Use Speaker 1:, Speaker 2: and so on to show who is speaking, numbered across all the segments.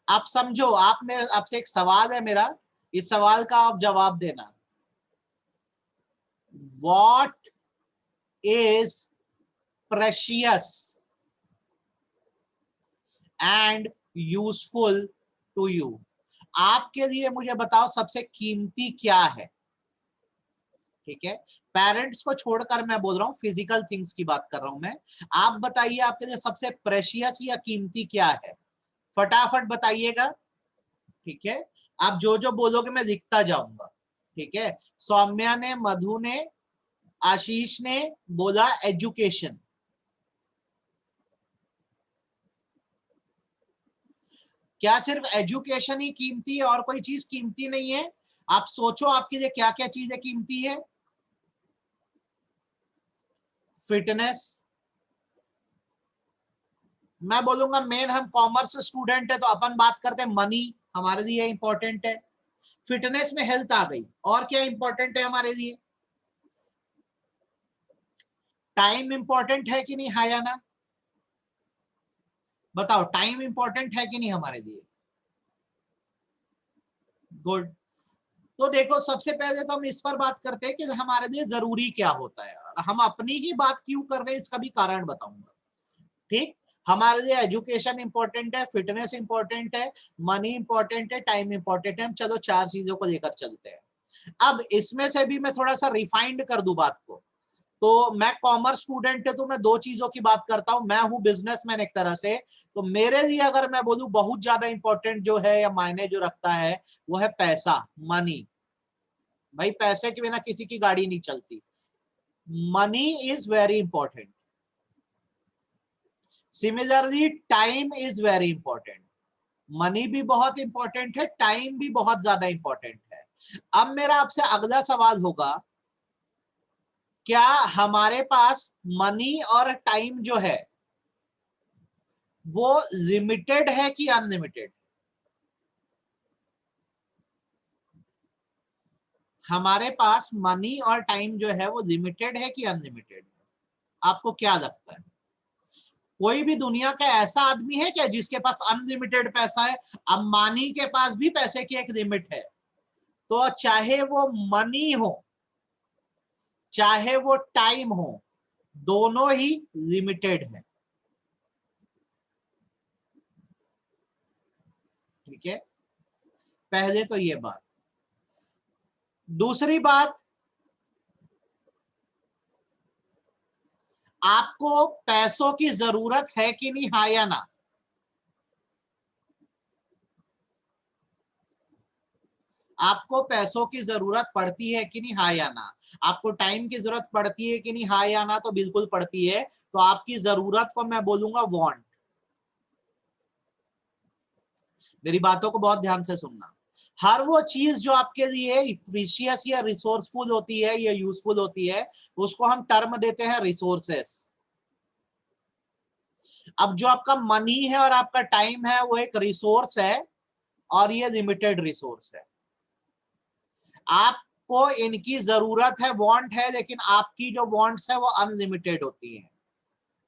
Speaker 1: आप समझो, आप मेरे आपसे एक सवाल है मेरा, इस सवाल का आप जवाब देना। What is precious and useful to you? आपके लिए मुझे बताओ सबसे कीमती क्या है? ठीक है, पेरेंट्स को छोड़कर मैं बोल रहा हूं, फिजिकल थिंग्स की बात कर रहा हूं मैं। आप बताइए आपके लिए सबसे प्रेशियस या कीमती क्या है? फटाफट बताइएगा। ठीक है, आप जो जो बोलोगे मैं लिखता जाऊंगा। ठीक है, सौम्या ने, मधु ने, आशीष ने बोला एजुकेशन। क्या सिर्फ एजुकेशन ही कीमती है और कोई चीज कीमती नहीं है? आप सोचो आपके लिए क्या क्या चीजें कीमती है। फिटनेस, मैं बोलूंगा मेन, हम कॉमर्स स्टूडेंट है तो अपन बात करते हैं मनी, हमारे लिए इंपॉर्टेंट है। फिटनेस में हेल्थ आ गई, और क्या इंपॉर्टेंट है हमारे लिए? टाइम इंपॉर्टेंट है कि नहीं, हाँ या ना? बताओ, टाइम इंपॉर्टेंट है कि नहीं हमारे लिए? गुड। तो देखो, सबसे पहले तो हम इस पर बात करते हैं कि हमारे लिए जरूरी क्या होता है। हम अपनी ही बात क्यों कर रहे हैं इसका भी कारण बताऊंगा। ठीक, हमारे लिए एजुकेशन इंपॉर्टेंट है, फिटनेस इंपॉर्टेंट है, मनी इंपॉर्टेंट है, टाइम इंपॉर्टेंट है। हम चलो चार चीजों को लेकर चलते हैं। अब इसमें से भी मैं थोड़ा सा रिफाइंड कर दूं बात को, तो मैं कॉमर्स स्टूडेंट है तो मैं दो चीजों की बात करता हूं। मैं हूं बिजनेसमैन एक तरह से, तो मेरे लिए अगर मैं बोलूं बहुत ज्यादा इंपॉर्टेंट जो है या मायने जो रखता है वो है पैसा, मनी। भाई पैसे के बिना किसी की गाड़ी नहीं चलती। Money is very important. Similarly time is very important. Money भी बहुत इंपॉर्टेंट है, टाइम भी बहुत ज्यादा इंपॉर्टेंट है। अब मेरा आपसे अगला सवाल होगा, क्या हमारे पास मनी और टाइम जो है वो लिमिटेड है कि अनलिमिटेड? हमारे पास मनी और टाइम जो है वो लिमिटेड है कि अनलिमिटेड? आपको क्या लगता है? कोई भी दुनिया का ऐसा आदमी है क्या जिसके पास अनलिमिटेड पैसा है? अंबानी के पास भी पैसे की एक लिमिट है। तो चाहे वो मनी हो चाहे वो टाइम हो, दोनों ही लिमिटेड है। ठीक है, पहले तो ये बात। दूसरी बात, आपको पैसों की जरूरत है कि नहीं, हाँ या ना? आपको पैसों की जरूरत पड़ती है कि नहीं, हाँ या ना? आपको टाइम की जरूरत पड़ती है कि नहीं, हाँ या ना? तो बिल्कुल पड़ती है। तो आपकी जरूरत को मैं बोलूंगा वांट। मेरी बातों को बहुत ध्यान से सुनना। हर वो चीज जो आपके लिए प्रीशियस या रिसोर्सफुल होती है या यूजफुल होती है, उसको हम टर्म देते हैं रिसोर्सेस। अब जो आपका मनी है और आपका टाइम है वो एक रिसोर्स है, और ये लिमिटेड रिसोर्स है। आपको इनकी जरूरत है, वांट है, लेकिन आपकी जो वांट्स है वो अनलिमिटेड होती है।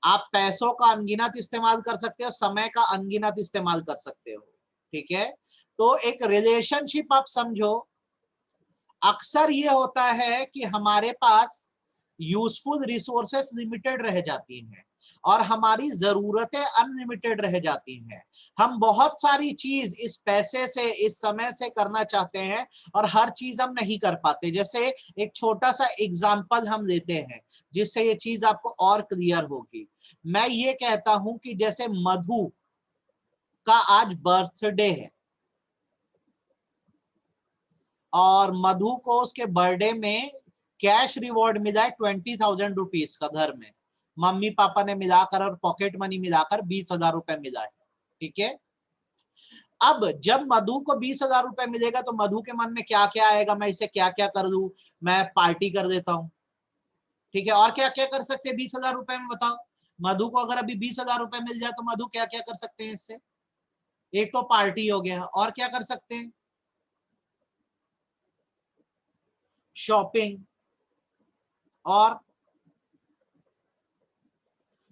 Speaker 1: आप पैसों का अनगिनत इस्तेमाल कर सकते हो, समय का अनगिनत इस्तेमाल कर सकते हो। ठीक है, तो एक रिलेशनशिप आप समझो, अक्सर ये होता है कि हमारे पास यूजफुल रिसोर्सेस लिमिटेड रह जाती हैं और हमारी जरूरतें अनलिमिटेड रह जाती हैं। हम बहुत सारी चीज इस पैसे से, इस समय से करना चाहते हैं और हर चीज हम नहीं कर पाते। जैसे एक छोटा सा एग्जांपल हम लेते हैं जिससे ये चीज आपको और क्लियर होगी। मैं ये कहता हूं कि जैसे मधु का आज बर्थडे है और मधु को उसके बर्थडे में कैश रिवॉर्ड मिला है 20,000 रुपीज का, घर में मम्मी पापा ने मिलाकर और पॉकेट मनी मिलाकर 20,000 रुपए मिला है। ठीक है, अब जब मधु को 20,000 रुपए मिलेगा तो मधु के मन में क्या क्या आएगा, मैं इसे क्या क्या कर लूं, मैं पार्टी कर देता हूं। ठीक है, और क्या क्या कर सकते हैं 20,000 रुपए में, बताओ। मधु को अगर अभी 20,000 रुपए मिल जाए तो मधु क्या क्या कर सकते हैं इससे? एक तो पार्टी हो गया, और क्या कर सकते हैं? शॉपिंग। और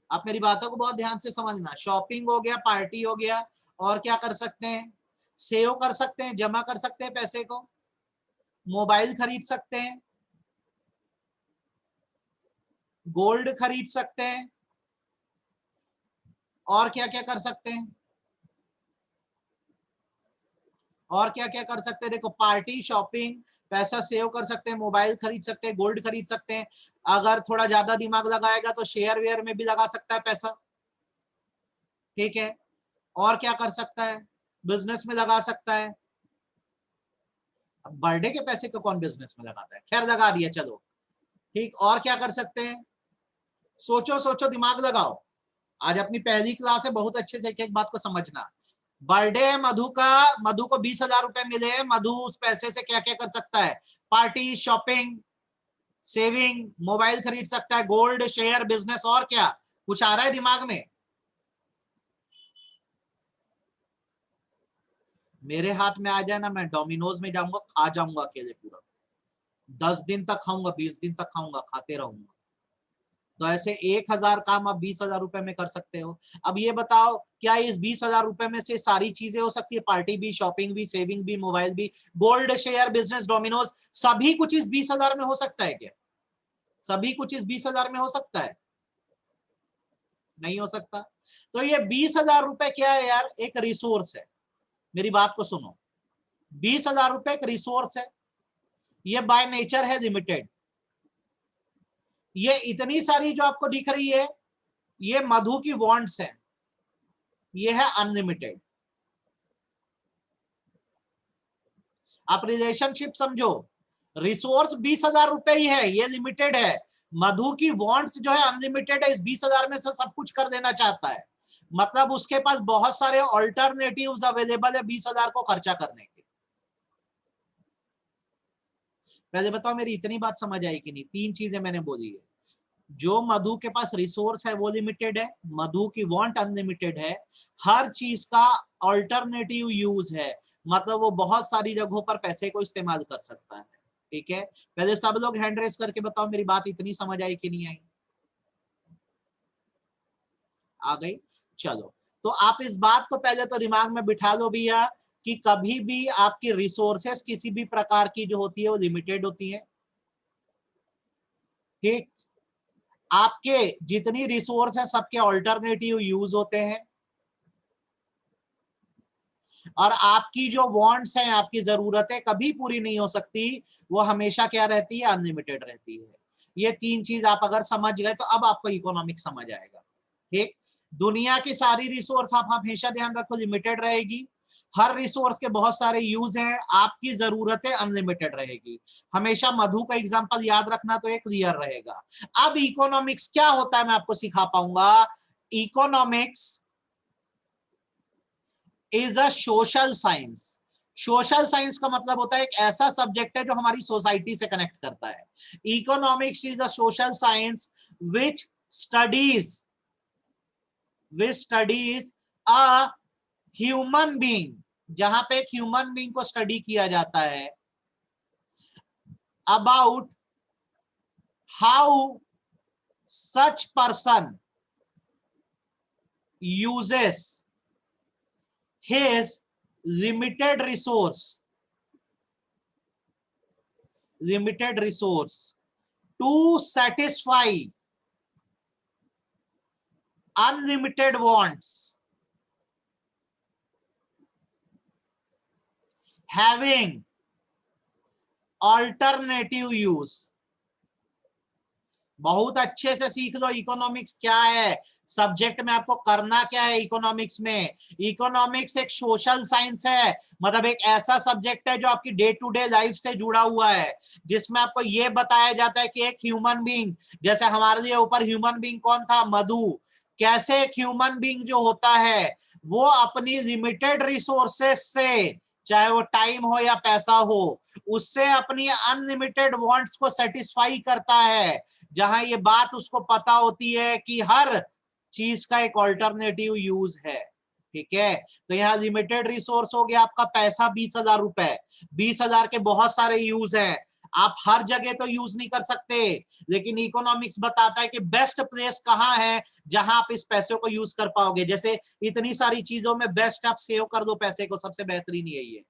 Speaker 1: आप मेरी बातों को बहुत ध्यान से समझना, शॉपिंग हो गया, पार्टी हो गया, और क्या कर सकते हैं? सेव कर सकते हैं, जमा कर सकते हैं पैसे को, मोबाइल खरीद सकते हैं, गोल्ड खरीद सकते हैं, और क्या क्या कर सकते हैं, और क्या क्या कर सकते हैं? देखो, पार्टी, शॉपिंग, पैसा सेव कर सकते हैं, मोबाइल खरीद सकते हैं, गोल्ड खरीद सकते हैं, अगर थोड़ा ज्यादा दिमाग लगाएगा तो शेयर वेयर में भी लगा सकता है पैसा, ठीक है। और क्या कर सकता है? बिजनेस में लगा सकता है। अब बर्थडे के पैसे को कौन बिजनेस में लगाता है, खैर लगा दिया, चलो ठीक। और क्या कर सकते हैं? सोचो सोचो, दिमाग लगाओ। आज अपनी पहली क्लास है, बहुत अच्छे से एक एक बात को समझना। बर्थडे है मधु का, मधु को 20,000 रुपए मिले, मधु उस पैसे से क्या क्या कर सकता है? पार्टी, शॉपिंग, सेविंग, मोबाइल खरीद सकता है, गोल्ड, शेयर, बिजनेस, और क्या कुछ आ रहा है दिमाग में? मेरे हाथ में आ जाए ना, मैं डोमिनोज में जाऊंगा, खा जाऊंगा अकेले पूरा, 10 दिन तक खाऊंगा, 20 दिन तक खाऊंगा, खाते रहूंगा। तो ऐसे 1,000 काम आप 20,000 रुपए में कर सकते हो। अब ये बताओ, क्या इस 20,000 रुपए में से सारी चीजें हो सकती है? पार्टी भी, शॉपिंग भी, सेविंग भी, मोबाइल भी, गोल्ड, शेयर, बिजनेस, डोमिनोज, सभी कुछ इस 20,000 में हो सकता है क्या? सभी कुछ इस 20,000 में हो सकता है? नहीं हो सकता। तो ये 20,000 रुपए क्या है यार? एक रिसोर्स है। मेरी बात को सुनो, 20,000 रुपए एक रिसोर्स है, ये बाय नेचर है लिमिटेड। ये इतनी सारी जो आपको दिख रही है, ये मधु की वांट्स है, ये है अनलिमिटेड। आप रिलेशनशिप समझो, रिसोर्स 20,000 रुपए ही है, ये लिमिटेड है। मधु की वांट्स जो है अनलिमिटेड है, इस 20,000 में से सब कुछ कर देना चाहता है। मतलब उसके पास बहुत सारे ऑल्टरनेटिव्स अवेलेबल है 20,000 को खर्चा करने के। पहले बताओ, मेरी इतनी बात समझ आई कि नहीं? 3 चीजें मैंने बोली है। जो मधु के पास रिसोर्स है वो लिमिटेड है, मधु की वांट अनलिमिटेड है, हर चीज का अल्टरनेटिव यूज है, मतलब वो बहुत सारी जगहों पर पैसे को इस्तेमाल कर सकता है, ठीक है। पहले सब लोग हैंड रेस करके बताओ, मेरी बात इतनी समझ आई कि नहीं आई? आ गई? चलो, तो आप इस बात को पहले तो दिमाग में बिठा लो भैया, कि कभी भी आपकी रिसोर्सेस किसी भी प्रकार की जो होती है वो लिमिटेड होती है, ठीक। आपके जितनी रिसोर्स है सबके ऑल्टरनेटिव यूज होते हैं, और आपकी जो वांट्स हैं, आपकी जरूरतें कभी पूरी नहीं हो सकती, वो हमेशा क्या रहती है? अनलिमिटेड रहती है। ये 3 चीज आप अगर समझ गए तो अब आपको इकोनॉमिक्स समझ आएगा, ठीक। दुनिया की सारी रिसोर्स आप हमेशा ध्यान रखो लिमिटेड रहेगी, हर रिसोर्स के बहुत सारे यूज हैं, आपकी जरूरतें अनलिमिटेड रहेगी। हमेशा मधु का एग्जांपल याद रखना, तो एक क्लियर रहेगा। अब इकोनॉमिक्स क्या होता है मैं आपको सिखा पाऊंगा। Economics is a social science. Social science का मतलब होता है एक ऐसा सब्जेक्ट है जो हमारी सोसाइटी से कनेक्ट करता है। Economics is a social science which studies a human being, जहां पे एक ह्यूमन बीइंग को स्टडी किया जाता है about how such person uses his limited resource to satisfy unlimited wants, having alternative use। बहुत अच्छे से सीख लो इकोनॉमिक्स क्या है, सब्जेक्ट में आपको करना क्या है इकोनॉमिक्स में। इकोनॉमिक्स एक सोशल साइंस है, मतलब एक ऐसा सब्जेक्ट है जो आपकी डे टू डे लाइफ से जुड़ा हुआ है, जिसमें आपको यह बताया जाता है कि एक ह्यूमन बीइंग, जैसे हमारे लिए ऊपर ह्यूमन बीइंग कौन था? मधु। कैसे एक ह्यूमन बीइंग जो होता है वो अपनी लिमिटेड रिसोर्सेस से, चाहे वो टाइम हो या पैसा हो, उससे अपनी अनलिमिटेड वांट्स को सेटिस्फाई करता है, जहां ये बात उसको पता होती है कि हर चीज का एक ऑल्टरनेटिव यूज है, ठीक है। तो यहाँ लिमिटेड रिसोर्स हो गया आपका पैसा, 20,000 रुपए, 20,000 के बहुत सारे यूज हैं। आप हर जगह तो यूज नहीं कर सकते, लेकिन इकोनॉमिक्स बताता है कि बेस्ट प्लेस कहाँ है जहां आप इस पैसे को यूज कर पाओगे। जैसे इतनी सारी चीजों में बेस्ट आप सेव कर दो पैसे को, सबसे बेहतरीन यही है।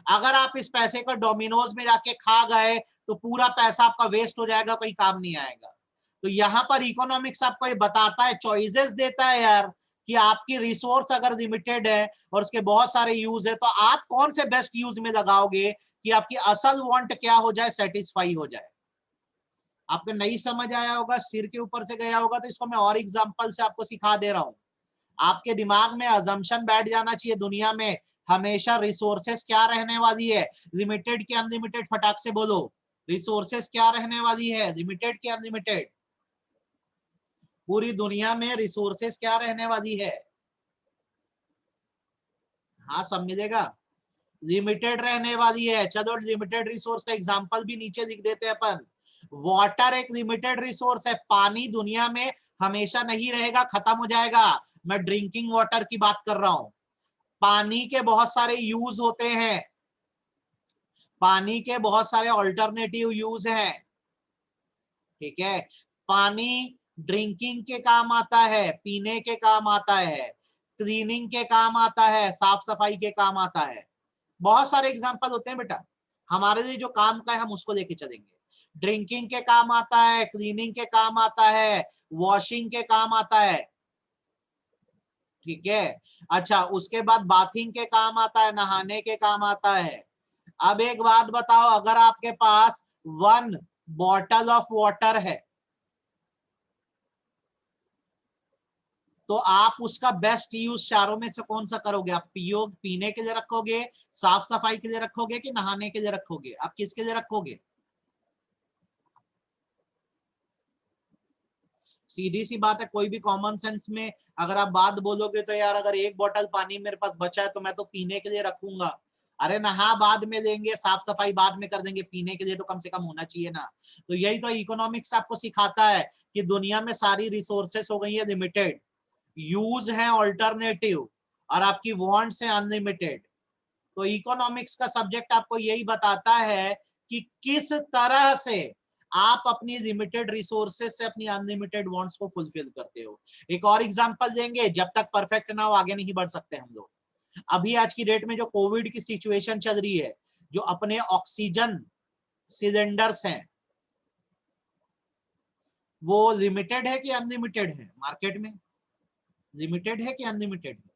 Speaker 1: अगर आप इस पैसे को डोमिनोज में जाके खा गए तो पूरा पैसा आपका वेस्ट हो जाएगा, कोई काम नहीं आएगा। तो यहाँ पर इकोनॉमिक्स आपको ये बताता है, चॉइसेस देता है यार, कि आपकी रिसोर्स अगर लिमिटेड है और उसके बहुत सारे यूज है, तो आप कौन से बेस्ट यूज में लगाओगे कि आपकी असल वांट क्या हो जाए, सेटिस्फाई हो जाए। आपको नहीं समझ आया होगा, सिर के ऊपर से गया होगा, तो इसको मैं और एग्जांपल से आपको सिखा दे रहा हूं। आपके दिमाग में अजम्पशन बैठ जाना चाहिए, दुनिया में हमेशा रिसोर्सेस क्या रहने वाली है, लिमिटेड की अनलिमिटेड। फटाक से बोलो, रिसोर्सेस क्या रहने वाली है, लिमिटेड की अनलिमिटेड। पूरी दुनिया में रिसोर्सेस क्या रहने वाली है? हाँ, सब मिलेगा, लिमिटेड रहने वाली है। चलो लिमिटेड रिसोर्स का एग्जांपल भी नीचे लिख देते हैं अपन। वाटर एक लिमिटेड रिसोर्स है, पानी दुनिया में हमेशा नहीं रहेगा, खत्म हो जाएगा। मैं ड्रिंकिंग वाटर की बात कर रहा हूं। पानी के बहुत सारे यूज होते हैं, पानी के बहुत सारे ऑल्टरनेटिव यूज हैं, ठीक है। पानी ड्रिंकिंग के काम आता है, पीने के काम आता है, क्लीनिंग के काम आता है, साफ सफाई के काम आता है। बहुत सारे एग्जांपल होते हैं बेटा, हमारे लिए जो काम का है हम उसको लेके चलेंगे। ड्रिंकिंग के काम आता है, क्लीनिंग के काम आता है, वॉशिंग के काम आता है, ठीक है। अच्छा, उसके बाद बाथिंग के काम आता है, नहाने के काम आता है। अब एक बात बताओ, अगर आपके पास 1 बॉटल ऑफ वाटर है, तो आप उसका बेस्ट यूज चारों में से कौन सा करोगे? आप पीने के लिए रखोगे, साफ सफाई के लिए रखोगे, कि नहाने के लिए रखोगे? आप किसके लिए रखोगे? सीधी सी बात है, कोई भी कॉमन सेंस में अगर आप बात बोलोगे तो यार अगर 1 बॉटल पानी मेरे पास बचा है तो मैं तो पीने के लिए रखूंगा। अरे नहा बाद में देंगे, साफ सफाई बाद में कर देंगे, पीने के लिए तो कम से कम होना चाहिए ना। तो यही तो इकोनॉमिक्स आपको सिखाता है कि दुनिया में सारी रिसोर्सेस हो गई है लिमिटेड, यूज है ऑल्टरनेटिव, और आपकी वांट्स है अनलिमिटेड। तो इकोनॉमिक्स का सब्जेक्ट आपको यही बताता है कि किस तरह से आप अपनी लिमिटेड रिसोर्सेस से अपनी अनलिमिटेड वांट्स को फुलफिल करते हो। एक और एग्जांपल देंगे, जब तक परफेक्ट ना हो आगे नहीं बढ़ सकते हम लोग। अभी आज की डेट में जो कोविड की सिचुएशन चल रही है, जो अपने ऑक्सीजन सिलेंडर्स हैं, वो लिमिटेड है कि अनलिमिटेड है? मार्केट में लिमिटेड है कि अनलिमिटेड है?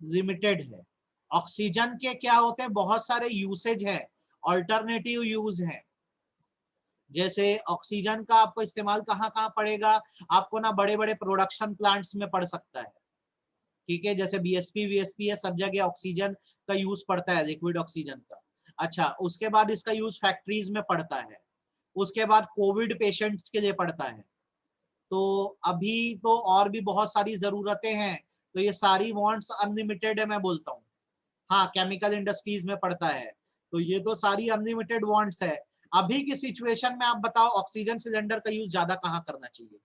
Speaker 1: लिमिटेड है। ऑक्सीजन के क्या होते हैं, बहुत सारे यूसेज है, ऑल्टरनेटिव यूज है। जैसे ऑक्सीजन का आपको इस्तेमाल कहाँ कहाँ पड़ेगा? आपको ना बड़े बड़े प्रोडक्शन प्लांट्स में पड़ सकता है, ठीक है। जैसे बीएसपी वीएसपी है, सब जगह ऑक्सीजन का यूज पड़ता है, लिक्विड ऑक्सीजन का। अच्छा, उसके बाद इसका यूज फैक्ट्रीज में पड़ता है, उसके बाद कोविड पेशेंट्स के लिए पड़ता है। तो अभी तो और भी बहुत सारी जरूरतें हैं, तो ये सारी वांट्स अनलिमिटेड है मैं बोलता हूँ। हाँ, केमिकल इंडस्ट्रीज में पड़ता है, तो ये तो सारी अनलिमिटेड वांट्स है। अभी की सिचुएशन में आप बताओ, ऑक्सीजन सिलेंडर का यूज ज्यादा कहाँ करना चाहिए?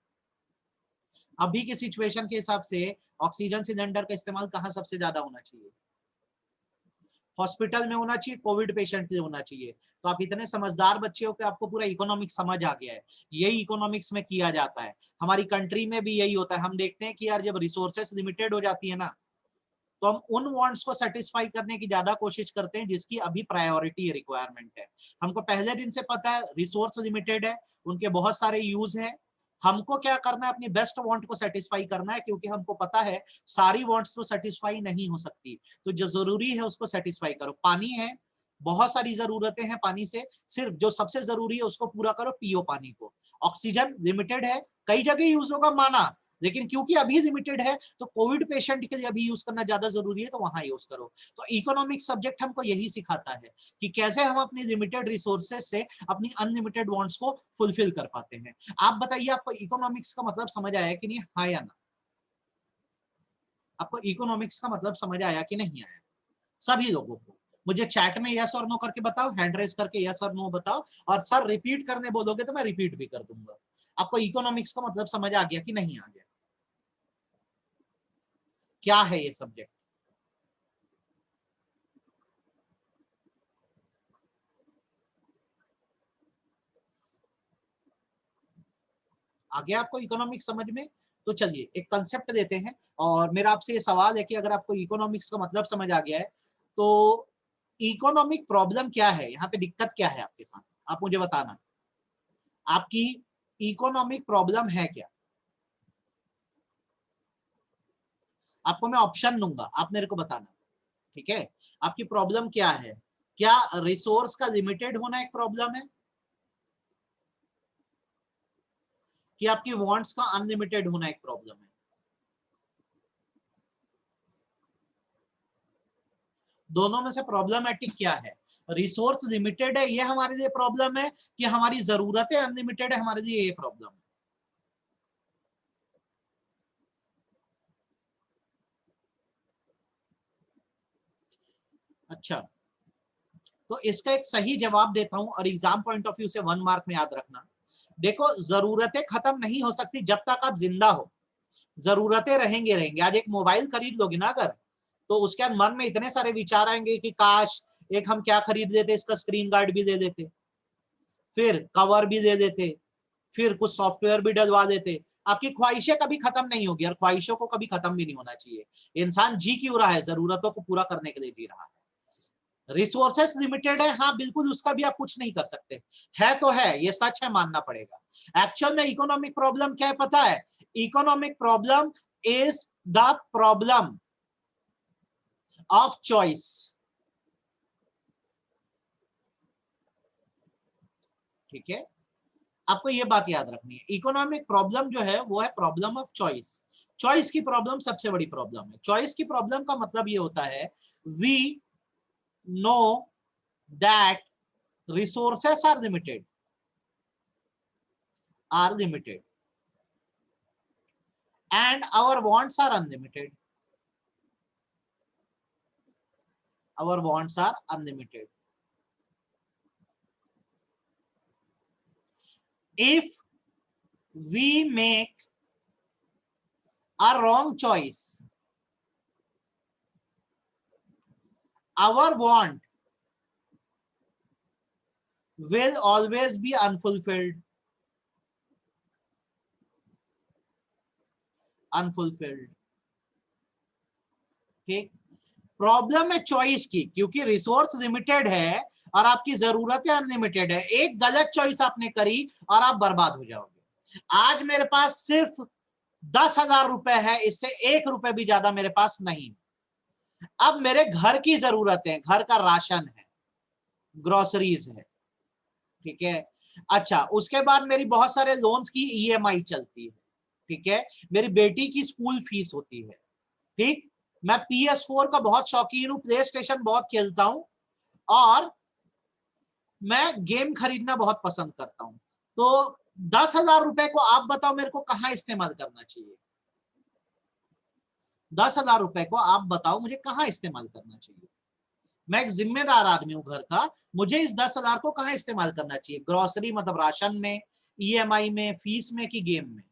Speaker 1: अभी की सिचुएशन के हिसाब से ऑक्सीजन सिलेंडर का इस्तेमाल कहाँ सबसे ज्यादा होना चाहिए? हॉस्पिटल में होना चाहिए, कोविड पेशेंट के लिए होना चाहिए। तो आप इतने समझदार बच्चे हो कि आपको पूरा इकोनॉमिक्स समझ आ गया है। यही इकोनॉमिक्स में किया जाता है, हमारी कंट्री में भी यही होता है। हम देखते हैं कि यार जब रिसोर्सेस लिमिटेड हो जाती है ना, तो हम उन वांट्स को सेटिस्फाई करने की ज्यादा कोशिश करते हैं जिसकी अभी प्रायोरिटी रिक्वायरमेंट है। हमको पहले दिन से पता है रिसोर्स लिमिटेड है, उनके बहुत सारे यूज है, हमको क्या करना है, अपनी बेस्ट वांट को सेटिस्फाई करना है, क्योंकि हमको पता है सारी वांट्स तो सेटिस्फाई नहीं हो सकती। तो जो जरूरी है उसको सेटिस्फाई करो। पानी है, बहुत सारी जरूरतें हैं पानी से, सिर्फ जो सबसे जरूरी है उसको पूरा करो, पियो पानी को। ऑक्सीजन लिमिटेड है, कई जगह यूज होगा माना, लेकिन क्योंकि अभी लिमिटेड है तो कोविड पेशेंट के लिए अभी यूज करना ज्यादा जरूरी है, तो वहां यूज करो। तो इकोनॉमिक सब्जेक्ट हमको यही सिखाता है कि कैसे हम अपनी लिमिटेड रिसोर्सेज से अपनी अनलिमिटेड वांट्स को फुलफिल कर पाते हैं। आप बताइए, आपको इकोनॉमिक्स का मतलब समझ आया कि नहीं, हाँ या ना? आपको इकोनॉमिक्स का मतलब समझ आया कि नहीं आया? सभी लोगों को मुझे चैट में यस और नो करके बताओ, हैंड रेस करके यस और नो बताओ, और सर रिपीट करने बोलोगे तो मैं रिपीट भी कर दूंगा। आपको इकोनॉमिक्स का मतलब समझ आ गया कि नहीं आ गया? क्या है ये सब्जेक्ट? आ गया आपको इकोनॉमिक्स समझ में? तो चलिए एक कंसेप्ट देते हैं, और मेरा आपसे ये सवाल है कि अगर आपको इकोनॉमिक्स का मतलब समझ आ गया है तो इकोनॉमिक प्रॉब्लम क्या है, यहाँ पे दिक्कत क्या है आपके साथ, आप मुझे बताना। आपकी इकोनॉमिक प्रॉब्लम है क्या? आपको मैं ऑप्शन दूंगा, आप मेरे को बताना, ठीक है? आपकी प्रॉब्लम क्या है? क्या रिसोर्स का लिमिटेड होना एक प्रॉब्लम है, कि आपकी वांट्स का अनलिमिटेड होना एक प्रॉब्लम है? दोनों में से प्रॉब्लमैटिक क्या है? रिसोर्स लिमिटेड है ये हमारे लिए प्रॉब्लम है, कि हमारी जरूरतें अनलिमिटेड है हमारे लिए ये प्रॉब्लम है? अच्छा, तो इसका एक सही जवाब देता हूं, और एग्जाम पॉइंट ऑफ व्यू से 1 मार्क में याद रखना। देखो, जरूरतें खत्म नहीं हो सकती जब तक आप जिंदा हो, जरूरतें रहेंगे रहेंगे। आज एक मोबाइल खरीद लोगे ना अगर, तो उसके बाद मन में इतने सारे विचार आएंगे कि काश एक हम क्या खरीद लेते, इसका स्क्रीन गार्ड भी दे देते, फिर कवर भी दे देते, फिर कुछ सॉफ्टवेयर भी डलवा देते। आपकी ख्वाहिशें कभी खत्म नहीं होगी, और ख्वाहिशों को कभी खत्म भी नहीं होना चाहिए। इंसान जी क्यों रहा है? जरूरतों को पूरा करने के लिए जी रहा है। रिसोर्सेस लिमिटेड है, हाँ बिल्कुल, उसका भी आप कुछ नहीं कर सकते, है तो है, ये सच है, मानना पड़ेगा। एक्चुअल में इकोनॉमिक प्रॉब्लम क्या है पता है? Economic problem is the problem of choice. ठीक है, आपको ये बात याद रखनी है। इकोनॉमिक प्रॉब्लम जो है वो है प्रॉब्लम ऑफ चॉइस। चॉइस की प्रॉब्लम सबसे बड़ी प्रॉब्लम है। चॉइस की प्रॉब्लम का मतलब ये होता है, we know that resources are limited and our wants are unlimited. Our wants are unlimited. If we make a wrong choice, our want will always be unfulfilled. Unfulfilled. ठीक, problem है choice की, क्योंकि resource limited है और आपकी जरूरतें unlimited है। एक गलत चॉइस आपने करी और आप बर्बाद हो जाओगे। आज मेरे पास सिर्फ 10,000 रुपए है, इससे 1 रुपए भी ज्यादा मेरे पास नहीं। अब मेरे घर की जरूरतें, घर का राशन है, ग्रोसरीज है, ठीक है। अच्छा, उसके बाद मेरी बहुत सारे लोन्स की ईएमआई चलती है, ठीक है। मेरी बेटी की स्कूल फीस होती है, ठीक। मैं PS4 का बहुत शौकीन हूं, प्ले स्टेशन बहुत खेलता हूं, और मैं गेम खरीदना बहुत पसंद करता हूं। तो 10,000 रुपए को आप बताओ मेरे को कहां इस्तेमाल करना चाहिए? 10,000 रुपए को आप बताओ मुझे कहां इस्तेमाल करना चाहिए? मैं एक जिम्मेदार आदमी हूं घर का, मुझे इस 10,000 को कहां इस्तेमाल करना चाहिए? ग्रोसरी मतलब राशन में, ईएमआई में, फीस में, कि गेम में?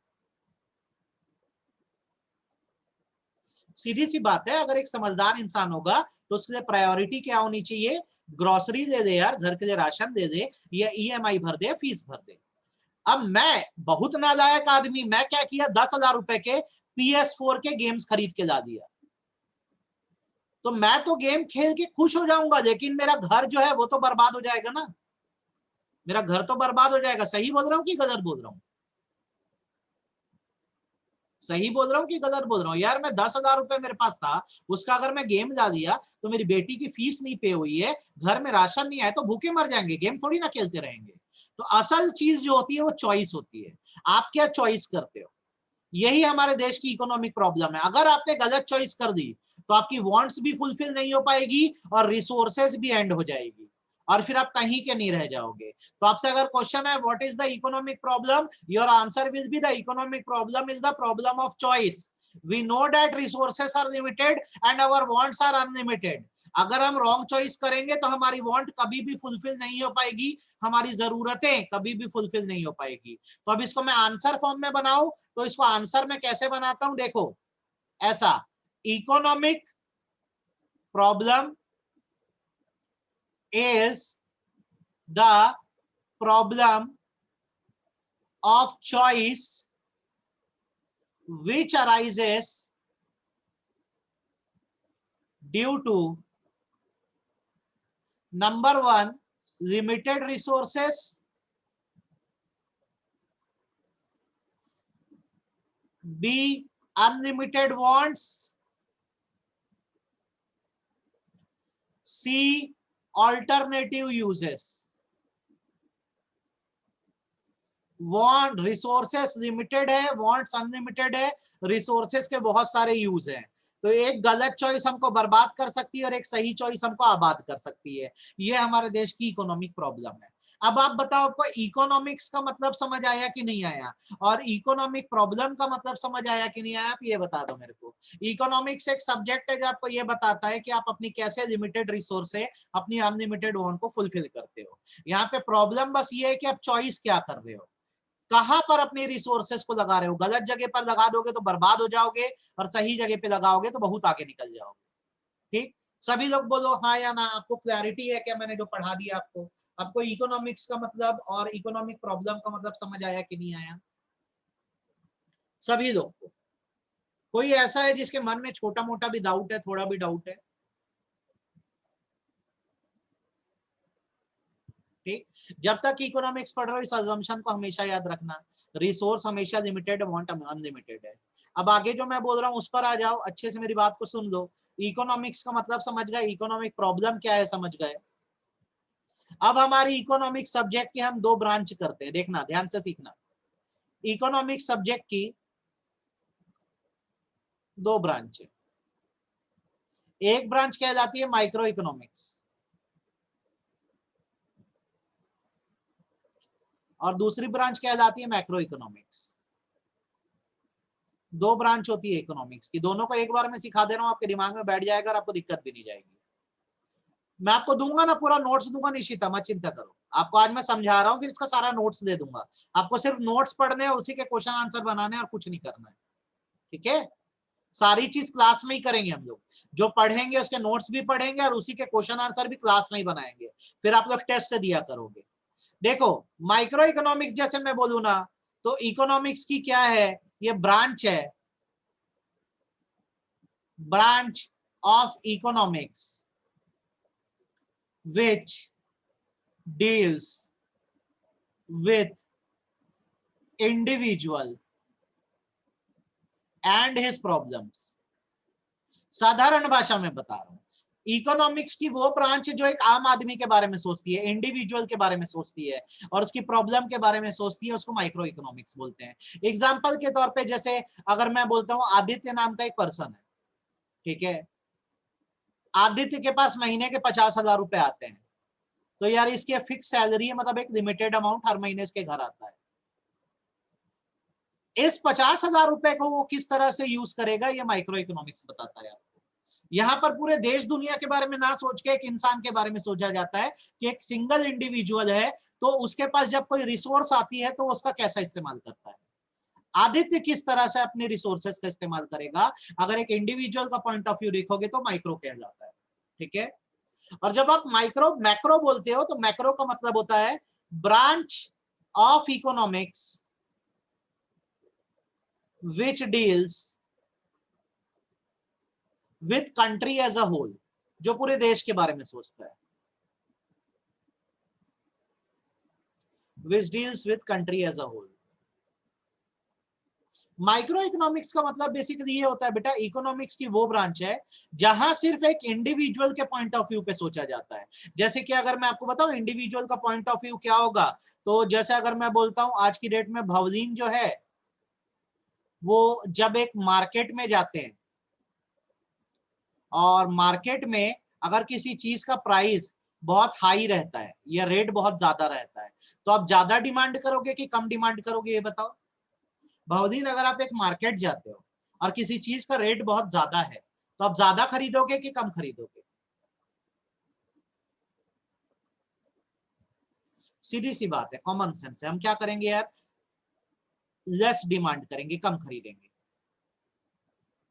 Speaker 1: सीधी सी बात है, अगर एक समझदार इंसान होगा तो उसके लिए प्रायोरिटी क्या होनी चाहिए? ग्रोसरी दे दे यार, घर के लिए राशन दे दे, या ईएमआई भर दे, फीस भर दे। अब मैं बहुत नालायक आदमी, मैं क्या किया, 10,000 रुपए के PS4 के गेम्स खरीद के ला दिया। तो मैं तो गेम खेल के खुश हो जाऊंगा, लेकिन मेरा घर जो है वो तो बर्बाद हो जाएगा ना। मेरा घर तो बर्बाद हो जाएगा। सही बोल रहा हूँ कि गलत बोल रहा हूँ? सही बोल रहा हूँ कि गलत बोल रहा हूँ? यार मैं 10,000 रुपए मेरे पास था, उसका अगर मैं गेम ला दिया तो मेरी बेटी की फीस नहीं पे हुई है, घर में राशन नहीं आया, तो भूखे मर जाएंगे, गेम थोड़ी ना खेलते रहेंगे। तो असल चीज जो होती है वो चॉइस होती है। आप क्या चॉइस करते हो? यही हमारे देश की इकोनॉमिक प्रॉब्लम है। अगर आपने गलत चॉइस कर दी तो आपकी वांट्स भी फुलफिल नहीं हो पाएगी और रिसोर्सेज भी एंड हो जाएगी, और फिर आप कहीं के नहीं रह जाओगे। तो आपसे अगर क्वेश्चन है what is the economic problem, your answer will be the economic problem is the problem of choice. We know that resources are limited and our wants are unlimited. अगर हम रॉन्ग चॉइस करेंगे तो हमारी want कभी भी fulfil नहीं हो पाएगी, हमारी जरूरतें कभी भी फुलफिल नहीं हो पाएगी। तो अब इसको मैं आंसर फॉर्म में बनाऊं, तो इसको आंसर में कैसे बनाता हूं, देखो ऐसा, economic problem is the problem of choice which arises due to number one, limited resources, B, unlimited wants, C, alternative uses. Want resources limited है, वांट्स अनलिमिटेड है, रिसोर्सेस के बहुत सारे यूज हैं। तो एक गलत चॉइस हमको बर्बाद कर सकती है और एक सही चॉइस हमको आबाद कर सकती है। ये हमारे देश की इकोनॉमिक प्रॉब्लम है। अब आप बताओ, आपको इकोनॉमिक्स का मतलब समझ आया कि नहीं आया, और इकोनॉमिक प्रॉब्लम का मतलब समझ आया कि नहीं आया, आप ये बता दो मेरे को। इकोनॉमिक्स एक सब्जेक्ट है जो आपको ये बताता है कि आप अपनी कैसे लिमिटेड रिसोर्स से अपनी अनलिमिटेड वांट को फुलफिल करते हो। यहाँ पे प्रॉब्लम बस ये है कि आप चॉइस क्या कर रहे हो, कहां पर अपने रिसोर्सेस को लगा रहे हो। गलत जगह पर लगा दोगे तो बर्बाद हो जाओगे, और सही जगह पे लगाओगे तो बहुत आगे निकल जाओगे। ठीक, सभी लोग बोलो हाँ या ना। आपको क्लैरिटी है क्या मैंने जो पढ़ा दिया आपको? आपको इकोनॉमिक्स का मतलब और इकोनॉमिक प्रॉब्लम का मतलब समझ आया कि नहीं आया? सभी लोग को? कोई ऐसा है जिसके मन में छोटा मोटा भी डाउट है, थोड़ा भी डाउट है? ठीक, जब तक इकोनॉमिक्स पढ़ रहे हो इस अजम्पशन को हमेशा याद रखना, रिसोर्स हमेशा लिमिटेड, वांट अनलिमिटेड है। अब आगे जो मैं बोल रहा हूं उस पर आ जाओ, अच्छे से मेरी बात को सुन लो। इकोनॉमिक्स का मतलब समझ गए, इकोनॉमिक प्रॉब्लम क्या है समझ गए। अब हमारी इकोनॉमिक सब्जेक्ट के हम दो ब्रांच करते हैं, देखना ध्यान से सीखना। इकोनॉमिक सब्जेक्ट की दो ब्रांच है। एक ब्रांच कहलाती है माइक्रो इकोनॉमिक्स, और दूसरी ब्रांच कहलाती है मैक्रो इकोनॉमिक्स। दो ब्रांच होती है इकोनॉमिक्स की, दोनों को एक बार में सिखा दे रहा हूं, आपके दिमाग में बैठ जाएगा और आपको दिक्कत भी नहीं जाएगी। मैं आपको दूंगा ना, पूरा नोट्स दूंगा, निश्चित मत चिंता करो। आपको आज मैं समझा रहा हूँ, फिर इसका सारा नोट्स दे दूंगा। आपको सिर्फ नोट्स पढ़ने हैं, उसी के क्वेश्चन आंसर बनाने हैं और कुछ नहीं करना है। ठीक है, सारी चीज क्लास में ही करेंगे हम लोग। जो पढ़ेंगे उसके नोट्स भी पढ़ेंगे और उसी के क्वेश्चन आंसर भी क्लास में ही बनाएंगे। फिर आप लोग टेस्ट दिया करोगे। देखो, माइक्रो इकोनॉमिक्स जैसे मैं बोलूँ ना, तो इकोनॉमिक्स की क्या है, ये ब्रांच है, branch of economics which deals with individual and his problems। साधारण भाषा में बता रहा हूं, इकोनॉमिक्स की वो ब्रांच है जो एक आम आदमी के बारे में सोचती है, इंडिविजुअल के बारे में सोचती है और उसकी प्रॉब्लम के बारे में सोचती है, उसको माइक्रो इकोनॉमिक्स बोलते हैं। एग्जांपल के तौर पे, जैसे अगर मैं बोलता हूं आदित्य नाम का एक पर्सन है, ठीक है, आदित्य के पास महीने के 50,000 रुपए आते हैं, तो यार इसकी फिक्स सैलरी है, मतलब एक लिमिटेड अमाउंट हर महीने इसके घर आता है। इस 50,000 रुपए को वो किस तरह से यूज करेगा, ये माइक्रो इकोनॉमिक्स बताता है आपको। यहाँ पर पूरे देश दुनिया के बारे में ना सोच के एक इंसान के बारे में सोचा जाता है कि एक सिंगल इंडिविजुअल है, तो उसके पास जब कोई रिसोर्स आती है तो उसका कैसा इस्तेमाल करता है। आदित्य किस तरह से अपने रिसोर्सेस का इस्तेमाल करेगा, अगर एक इंडिविजुअल का पॉइंट ऑफ व्यू देखोगे तो माइक्रो कहलाता है। ठीक है, और जब आप माइक्रो मैक्रो बोलते हो तो मैक्रो का मतलब होता है branch of economics which deals with country as a whole, जो पूरे देश के बारे में सोचता है, which deals with country as a whole। Micro economics का मतलब बेसिकली ये होता है बेटा, इकोनॉमिक्स की वो ब्रांच है जहां सिर्फ एक इंडिविजुअल के पॉइंट ऑफ व्यू पे सोचा जाता है। जैसे कि अगर मैं आपको बताऊं इंडिविजुअल का पॉइंट ऑफ व्यू क्या होगा, तो जैसे अगर मैं बोलता हूं आज की डेट में भवदीन जो है वो जब एक मार्केट में जाते हैं और मार्केट में अगर किसी चीज का प्राइस बहुत हाई रहता है या रेट बहुत ज्यादा रहता है, तो आप ज्यादा डिमांड करोगे कि कम डिमांड करोगे, ये बताओ। भवदीन, अगर आप एक मार्केट जाते हो और किसी चीज का रेट बहुत ज्यादा है, तो आप ज्यादा खरीदोगे कि कम खरीदोगे? सीधी सी बात है, कॉमन सेंस है। हम क्या करेंगे यार, लेस डिमांड करेंगे, कम खरीदेंगे।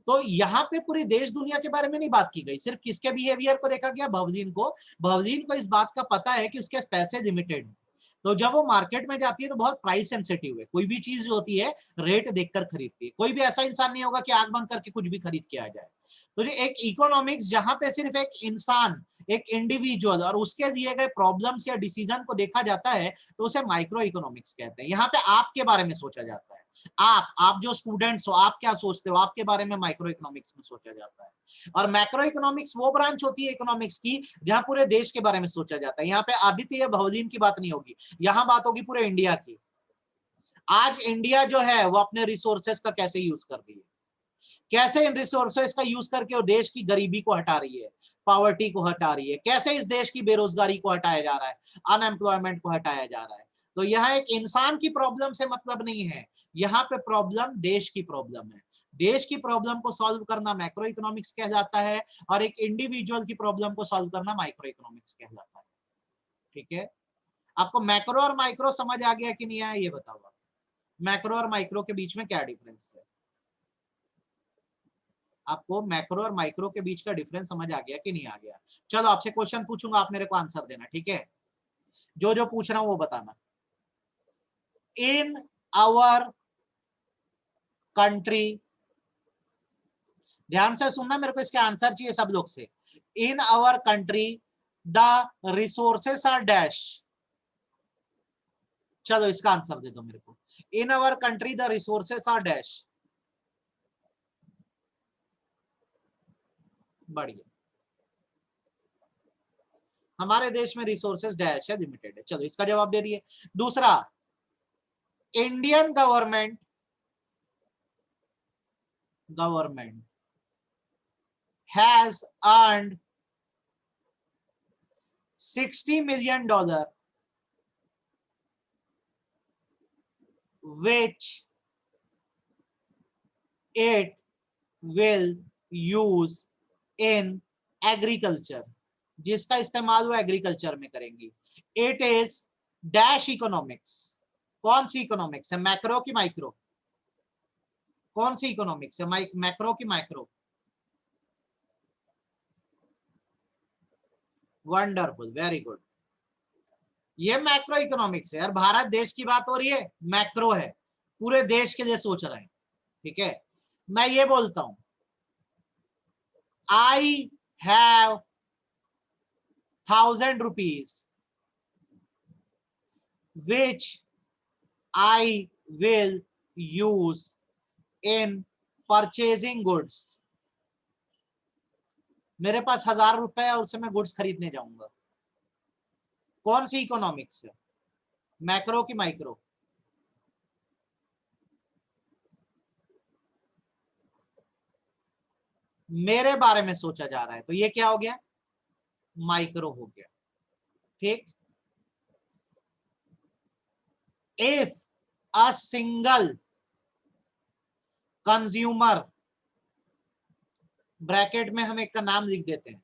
Speaker 1: तो यहाँ पे पूरी देश दुनिया के बारे में नहीं बात की गई, सिर्फ किसके बिहेवियर को देखा गया, भवदीन को। भवदीन को इस बात का पता है कि उसके पैसे लिमिटेड है, तो जब वो मार्केट में जाती है तो बहुत प्राइस सेंसिटिव है, कोई भी चीज जो होती है रेट देखकर खरीदती है। कोई भी ऐसा इंसान नहीं होगा कि आंख बंद करके कुछ भी खरीद के आ जाए। तो ये एक इकोनॉमिक्स जहां पे सिर्फ एक इंसान, एक इंडिविजुअल और उसके दिए गए प्रॉब्लम्स या डिसीजन को देखा जाता है, तो उसे माइक्रो इकोनॉमिक्स कहते हैं। यहाँ पे आपके बारे में सोचा जाता है, आप जो स्टूडेंट्स हो आप क्या सोचते हो, आपके बारे में माइक्रो इकोनॉमिक्स में सोचा जाता है। और मैक्रो इकोनॉमिक्स वो ब्रांच होती है इकोनॉमिक्स की जहां पूरे देश के बारे में सोचा जाता है। यहाँ पे आदित्य या भवदीन की बात नहीं होगी, यहाँ बात होगी पूरे इंडिया की। आज इंडिया जो है वो अपने रिसोर्सेस का कैसे यूज कर रही है, कैसे इन रिसोर्सेस का यूज करके वो देश की गरीबी को हटा रही है, पॉवर्टी को हटा रही है, कैसे इस देश की बेरोजगारी को हटाया जा रहा है, अनएम्प्लॉयमेंट को हटाया जा रहा है। तो यहाँ एक इंसान की प्रॉब्लम से मतलब नहीं है, यहाँ पे प्रॉब्लम देश की प्रॉब्लम है। देश की प्रॉब्लम को सॉल्व करना मैक्रो इकोनॉमिक्स कहलाता है और एक इंडिविजुअल की प्रॉब्लम को सॉल्व करना माइक्रो इकोनॉमिक्स कहलाता है। ठीक है, आपको मैक्रो और माइक्रो समझ आ गया कि नहीं आया ये बताओ। मैक्रो और माइक्रो के बीच में क्या डिफरेंस है? आपको मैक्रो और माइक्रो के बीच का डिफरेंस समझ आ गया कि नहीं आ गया? चलो आपसे क्वेश्चन पूछूंगा, आप मेरे को आंसर देना, ठीक है? जो जो पूछ रहा हूं वो बताना। इन आवर कंट्री, ध्यान से सुनना, मेरे को इसके आंसर चाहिए सब लोग से। In our country the resources are dash. चलो इसका आंसर दे दो मेरे को। In our country the resources are dash. बढ़िया, हमारे देश में रिसोर्सेस डैश है, लिमिटेड है। चलो इसका जवाब दे रही है। दूसरा, Indian government has earned $60 million, which it will use in agriculture, जिसका इस्तेमाल वो एग्रीकल्चर में करेंगी। It is dash economics. कौन सी इकोनॉमिक्स है, मैक्रो की माइक्रो? कौन सी इकोनॉमिक्स है, मैक्रो की माइक्रो? Wonderful, very good. ये मैक्रो इकोनॉमिक्स है और भारत देश की बात हो रही है, मैक्रो है, पूरे देश के लिए सोच रहे हैं। ठीक है, मैं ये बोलता हूं, I have 1,000 rupees which I will use in purchasing goods। मेरे पास 1,000 रुपए है और उससे मैं गुड्स खरीदने जाऊंगा। कौन सी इकोनॉमिक्स है, मैक्रो की माइक्रो? मेरे बारे में सोचा जा रहा है, तो ये क्या हो गया, माइक्रो हो गया। ठीक, if a single consumer, bracket में हम एक का नाम लिख देते हैं,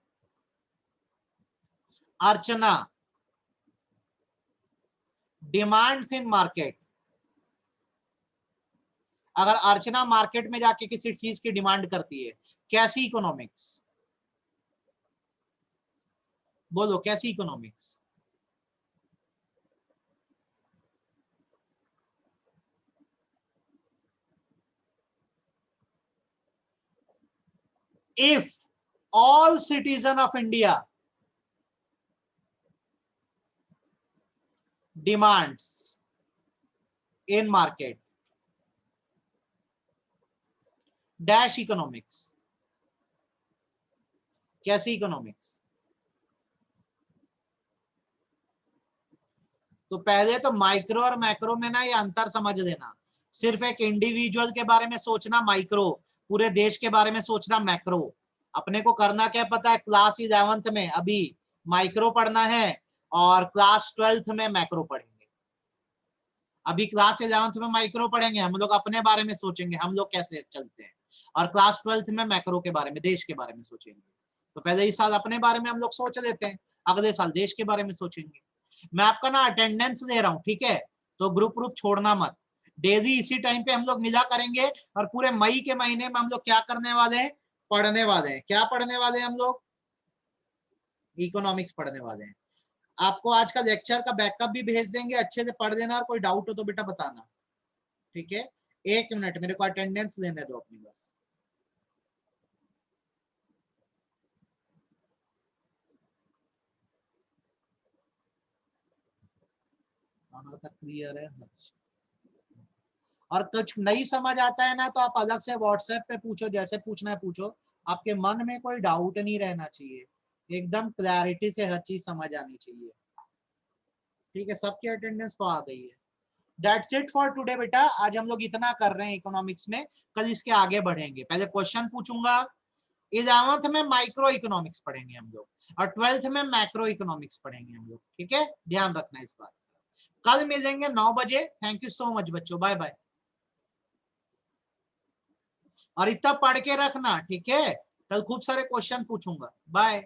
Speaker 1: अर्चना, डिमांड्स इन मार्केट। अगर अर्चना मार्केट में जाके किसी चीज की डिमांड करती है, कैसी इकोनॉमिक्स? बोलो कैसी economics? If all citizen of India demands in market, dash economics। कैसी इकोनॉमिक्स? तो पहले तो माइक्रो और मैक्रो में ना ये अंतर समझ लेना। सिर्फ एक इंडिविजुअल के बारे में सोचना माइक्रो, पूरे देश के बारे में सोचना मैक्रो। अपने को करना क्या पता है, क्लास 11th में अभी माइक्रो पढ़ना है और क्लास 12th में मैक्रो पढ़ेंगे। अभी क्लास 11th में माइक्रो पढ़ेंगे, हम लोग अपने बारे में सोचेंगे हम लोग कैसे चलते हैं, और क्लास 12th में मैक्रो के बारे में, देश के बारे में सोचेंगे। तो पहले इस साल अपने बारे में हम लोग सोच लेते हैं, अगले साल देश के बारे में सोचेंगे। मैं आपका ना अटेंडेंस ले रहा हूँ, ठीक है? तो ग्रुप छोड़ना मत, डेली इसी टाइम पे हम लोग मिला करेंगे। और पूरे मई के महीने में हम लोग क्या करने वाले हैं, पढ़ने वाले हैं। क्या पढ़ने वाले हैं हम लोग? इकोनॉमिक्स पढ़ने वाले हैं। आपको आज का लेक्चर का बैकअप भी भेज देंगे, अच्छे से पढ़ देना और कोई डाउट हो तो बेटा बताना, ठीक है। 1 मिनट मेरे को अटेंडेंस लेने दो अपनी बस। कहाँ तक क्लियर है? और कुछ नहीं समझ आता है ना तो आप अलग से व्हाट्सएप पे पूछो, जैसे पूछना है पूछो। आपके मन में कोई डाउट नहीं रहना चाहिए, एकदम क्लैरिटी से हर चीज समझ आनी चाहिए, ठीक है। सबकी अटेंडेंस तो आ गई है। दैट्स इट फॉर टुडे बेटा, आज हम लोग इतना कर रहे हैं इकोनॉमिक्स में, कल इसके आगे बढ़ेंगे। पहले क्वेश्चन पूछूंगा, 11th में माइक्रो इकोनॉमिक्स पढ़ेंगे हम लोग, और 12th में मैक्रो इकोनॉमिक्स पढ़ेंगे हम लोग, ठीक है। ध्यान रखना इस बात। कल मिलेंगे 9 बजे। थैंक यू सो मच बच्चों, बाय बाय। और इतना पढ़ के रखना, ठीक है, कल खूब सारे क्वेश्चन पूछूंगा। बाय।